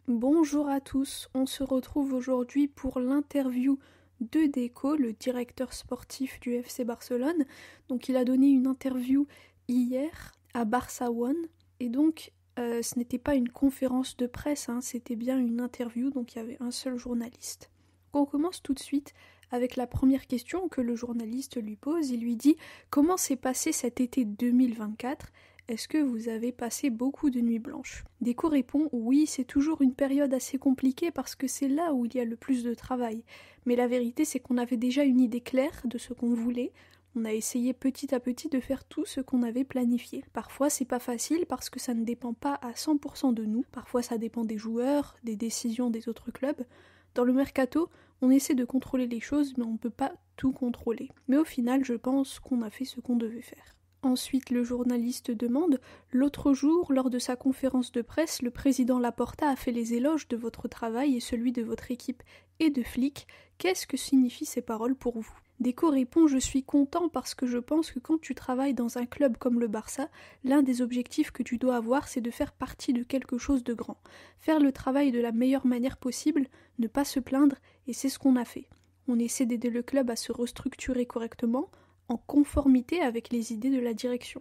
Bonjour à tous, on se retrouve aujourd'hui pour l'interview de Deco, le directeur sportif du FC Barcelone. Donc il a donné une interview hier à Barça One et donc ce n'était pas une conférence de presse, c'était bien une interview, donc il y avait un seul journaliste. On commence tout de suite avec la première question que le journaliste lui pose. Il lui dit « Comment s'est passé cet été 2024 ? Est-ce que vous avez passé beaucoup de nuits blanches ?» Deco répond « Oui, c'est toujours une période assez compliquée parce que c'est là où il y a le plus de travail. Mais la vérité, c'est qu'on avait déjà une idée claire de ce qu'on voulait. On a essayé petit à petit de faire tout ce qu'on avait planifié. Parfois, c'est pas facile parce que ça ne dépend pas à 100% de nous. Parfois, ça dépend des joueurs, des décisions des autres clubs. Dans le mercato, on essaie de contrôler les choses, mais on ne peut pas tout contrôler. Mais au final, je pense qu'on a fait ce qu'on devait faire. » Ensuite, le journaliste demande « L'autre jour, lors de sa conférence de presse, le président Laporta a fait les éloges de votre travail et celui de votre équipe et de Flick. Qu'est-ce que signifient ces paroles pour vous ?» Deco répond « Je suis content parce que je pense que quand tu travailles dans un club comme le Barça, l'un des objectifs que tu dois avoir, c'est de faire partie de quelque chose de grand. Faire le travail de la meilleure manière possible, ne pas se plaindre, et c'est ce qu'on a fait. On essaie d'aider le club à se restructurer correctement, en conformité avec les idées de la direction.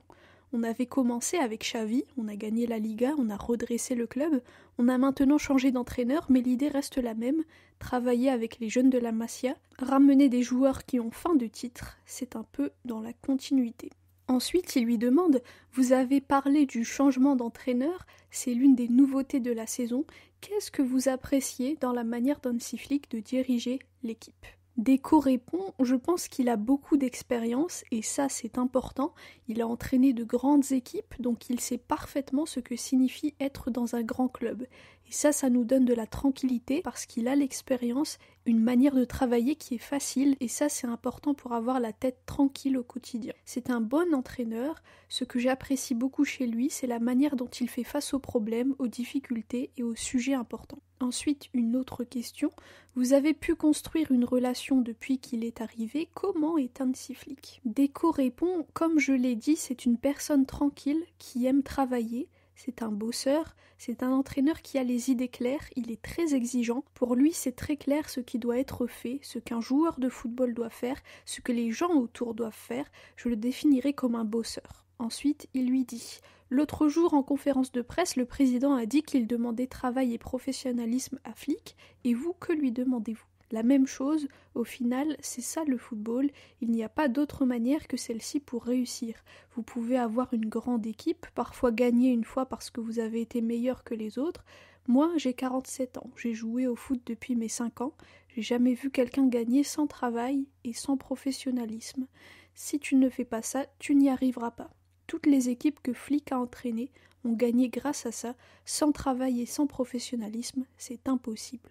On avait commencé avec Xavi, on a gagné la Liga, on a redressé le club, on a maintenant changé d'entraîneur, mais l'idée reste la même, travailler avec les jeunes de la Masia, ramener des joueurs qui ont faim de titre, c'est un peu dans la continuité. » Ensuite, il lui demande « Vous avez parlé du changement d'entraîneur, c'est l'une des nouveautés de la saison, qu'est-ce que vous appréciez dans la manière d'Hansi Flick de diriger l'équipe ?» Deco répond « Je pense qu'il a beaucoup d'expérience et ça c'est important. Il a entraîné de grandes équipes donc il sait parfaitement ce que signifie être dans un grand club. Et ça nous donne de la tranquillité parce qu'il a l'expérience, une manière de travailler qui est facile et ça c'est important pour avoir la tête tranquille au quotidien. C'est un bon entraîneur. Ce que j'apprécie beaucoup chez lui, c'est la manière dont il fait face aux problèmes, aux difficultés et aux sujets importants. » Ensuite, une autre question. Vous avez pu construire une relation depuis qu'il est arrivé. Comment est Hansi Flick ? Deco répond, comme je l'ai dit, c'est une personne tranquille qui aime travailler. C'est un bosseur, c'est un entraîneur qui a les idées claires, il est très exigeant. Pour lui, c'est très clair ce qui doit être fait, ce qu'un joueur de football doit faire, ce que les gens autour doivent faire. Je le définirai comme un bosseur. Ensuite, il lui dit « L'autre jour, en conférence de presse, le président a dit qu'il demandait travail et professionnalisme à Flick, et vous, que lui demandez-vous » La même chose, au final, c'est ça le football, il n'y a pas d'autre manière que celle-ci pour réussir. Vous pouvez avoir une grande équipe, parfois gagner une fois parce que vous avez été meilleur que les autres. Moi, j'ai 47 ans, j'ai joué au foot depuis mes 5 ans, j'ai jamais vu quelqu'un gagner sans travail et sans professionnalisme. Si tu ne fais pas ça, tu n'y arriveras pas. Toutes les équipes que Flick a entraînées ont gagné grâce à ça, sans travail et sans professionnalisme, c'est impossible.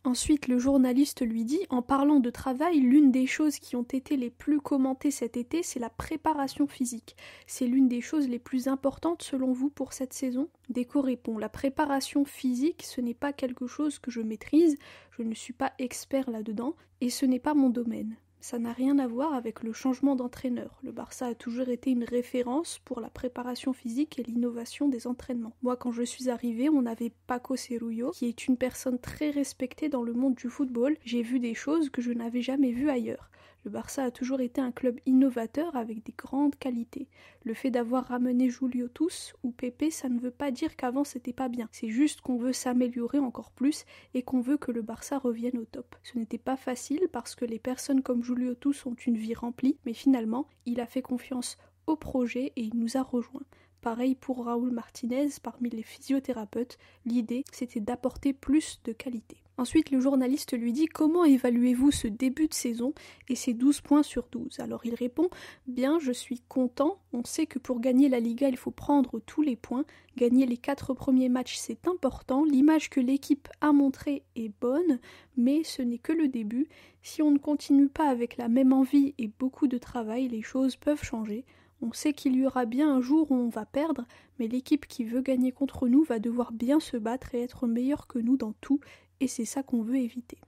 Ensuite, le journaliste lui dit, en parlant de travail, l'une des choses qui ont été les plus commentées cet été, c'est la préparation physique. C'est l'une des choses les plus importantes selon vous pour cette saison ? Deco répond, la préparation physique, ce n'est pas quelque chose que je maîtrise, je ne suis pas expert là-dedans, et ce n'est pas mon domaine. Ça n'a rien à voir avec le changement d'entraîneur. Le Barça a toujours été une référence pour la préparation physique et l'innovation des entraînements. Moi, quand je suis arrivée, on avait Paco Cerullo, qui est une personne très respectée dans le monde du football. J'ai vu des choses que je n'avais jamais vues ailleurs. Le Barça a toujours été un club innovateur avec des grandes qualités. Le fait d'avoir ramené Julio Tous ou Pepe, ça ne veut pas dire qu'avant c'était pas bien. C'est juste qu'on veut s'améliorer encore plus et qu'on veut que le Barça revienne au top. Ce n'était pas facile parce que les personnes comme Julio Tous ont une vie remplie, mais finalement, il a fait confiance au projet et il nous a rejoints. Pareil pour Raúl Martínez, parmi les physiothérapeutes, l'idée c'était d'apporter plus de qualité. Ensuite, le journaliste lui dit « Comment évaluez-vous ce début de saison et ces 12 points sur 12 ?» Alors il répond « Bien, je suis content, on sait que pour gagner la Liga, il faut prendre tous les points, gagner les 4 premiers matchs c'est important, l'image que l'équipe a montrée est bonne, mais ce n'est que le début. Si on ne continue pas avec la même envie et beaucoup de travail, les choses peuvent changer. On sait qu'il y aura bien un jour où on va perdre, mais l'équipe qui veut gagner contre nous va devoir bien se battre et être meilleure que nous dans tout, et c'est ça qu'on veut éviter. »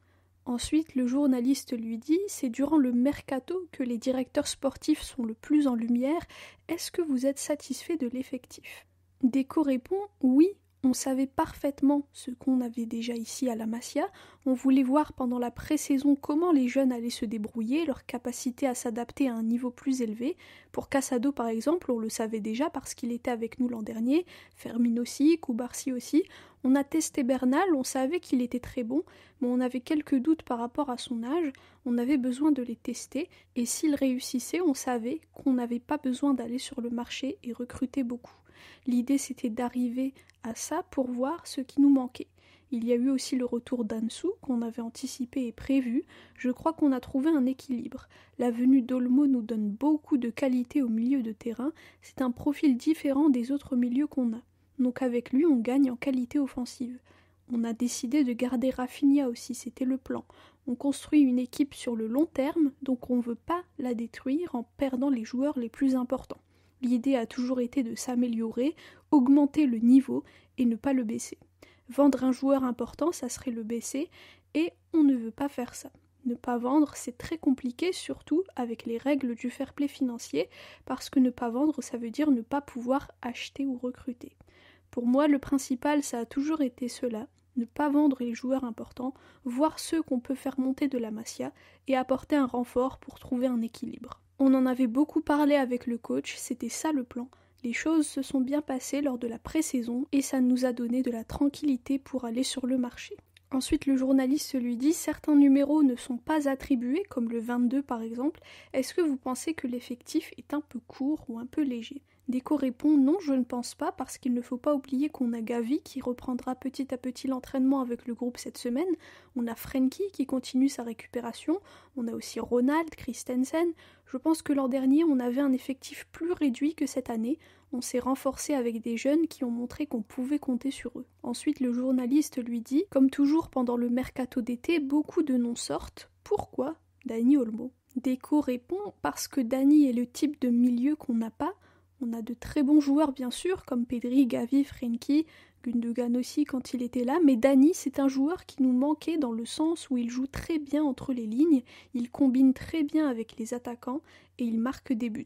Ensuite, le journaliste lui dit « C'est durant le mercato que les directeurs sportifs sont le plus en lumière. Est-ce que vous êtes satisfait de l'effectif ?» Deco répond « Oui, On savait parfaitement ce qu'on avait déjà ici à la Masia. On voulait voir pendant la pré-saison comment les jeunes allaient se débrouiller, leur capacité à s'adapter à un niveau plus élevé. Pour Casado par exemple, on le savait déjà parce qu'il était avec nous l'an dernier, Fermin aussi, Koubarsi aussi. On a testé Bernal, on savait qu'il était très bon, mais on avait quelques doutes par rapport à son âge, on avait besoin de les tester, et s'il réussissait, on savait qu'on n'avait pas besoin d'aller sur le marché et recruter beaucoup. L'idée c'était d'arriver à ça pour voir ce qui nous manquait. Il y a eu aussi le retour d'Ansu qu'on avait anticipé et prévu. Je crois qu'on a trouvé un équilibre. La venue d'Olmo nous donne beaucoup de qualité au milieu de terrain. C'est un profil différent des autres milieux qu'on a. Donc avec lui, on gagne en qualité offensive. On a décidé de garder Rafinha aussi, c'était le plan. On construit une équipe sur le long terme, donc on ne veut pas la détruire en perdant les joueurs les plus importants. L'idée a toujours été de s'améliorer, augmenter le niveau et ne pas le baisser. Vendre un joueur important, ça serait le baisser, et on ne veut pas faire ça. Ne pas vendre, c'est très compliqué, surtout avec les règles du fair play financier, parce que ne pas vendre, ça veut dire ne pas pouvoir acheter ou recruter. Pour moi, le principal, ça a toujours été cela, ne pas vendre les joueurs importants, voir ceux qu'on peut faire monter de la Masia, et apporter un renfort pour trouver un équilibre. On en avait beaucoup parlé avec le coach, c'était ça le plan. Les choses se sont bien passées lors de la pré-saison et ça nous a donné de la tranquillité pour aller sur le marché. Ensuite, le journaliste lui dit « Certains numéros ne sont pas attribués, comme le 22 par exemple. Est-ce que vous pensez que l'effectif est un peu court ou un peu léger ?» Deco répond « Non, je ne pense pas, parce qu'il ne faut pas oublier qu'on a Gavi qui reprendra petit à petit l'entraînement avec le groupe cette semaine. On a Frenkie qui continue sa récupération. On a aussi Ronald, Christensen. Je pense que l'an dernier, on avait un effectif plus réduit que cette année. On s'est renforcé avec des jeunes qui ont montré qu'on pouvait compter sur eux. » Ensuite, le journaliste lui dit « Comme toujours pendant le mercato d'été, beaucoup de noms sortent. Pourquoi Dani Olmo ?» Deco répond « Parce que Dani est le type de milieu qu'on n'a pas. On a de très bons joueurs bien sûr, comme Pedri, Gavi, Frenkie, Gundogan aussi quand il était là, mais Dani c'est un joueur qui nous manquait dans le sens où il joue très bien entre les lignes, il combine très bien avec les attaquants et il marque des buts.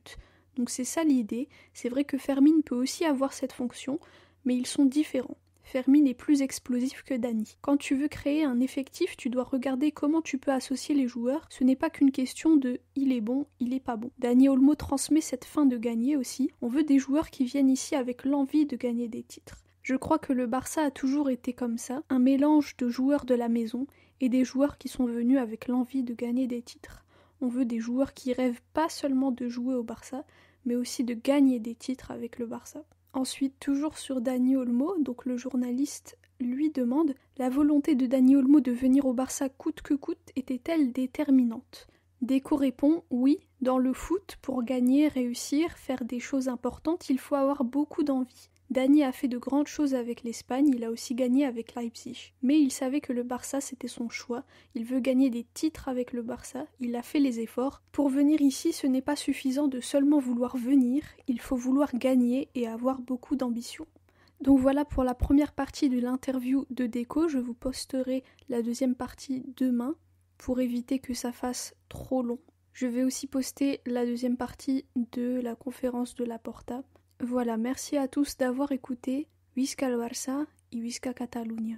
Donc c'est ça l'idée, c'est vrai que Fermin peut aussi avoir cette fonction, mais ils sont différents. Fermin est plus explosif que Dani. Quand tu veux créer un effectif, tu dois regarder comment tu peux associer les joueurs. Ce n'est pas qu'une question de « il est bon, il est pas bon ». Dani Olmo transmet cette faim de gagner aussi. On veut des joueurs qui viennent ici avec l'envie de gagner des titres. Je crois que le Barça a toujours été comme ça, un mélange de joueurs de la maison et des joueurs qui sont venus avec l'envie de gagner des titres. On veut des joueurs qui rêvent pas seulement de jouer au Barça, mais aussi de gagner des titres avec le Barça. Ensuite, toujours sur Dani Olmo, donc le journaliste lui demande « La volonté de Dani Olmo de venir au Barça coûte que coûte était-elle déterminante ?» Deco répond « Oui, dans le foot, pour gagner, réussir, faire des choses importantes, il faut avoir beaucoup d'envie. » Dani a fait de grandes choses avec l'Espagne, il a aussi gagné avec Leipzig. Mais il savait que le Barça c'était son choix, il veut gagner des titres avec le Barça, il a fait les efforts. Pour venir ici, ce n'est pas suffisant de seulement vouloir venir, il faut vouloir gagner et avoir beaucoup d'ambition. Donc voilà pour la première partie de l'interview de Deco, je vous posterai la deuxième partie demain pour éviter que ça fasse trop long. Je vais aussi poster la deuxième partie de la conférence de Laporta. Voilà, merci à tous d'avoir écouté. Visca el Barça et Visca Catalunya.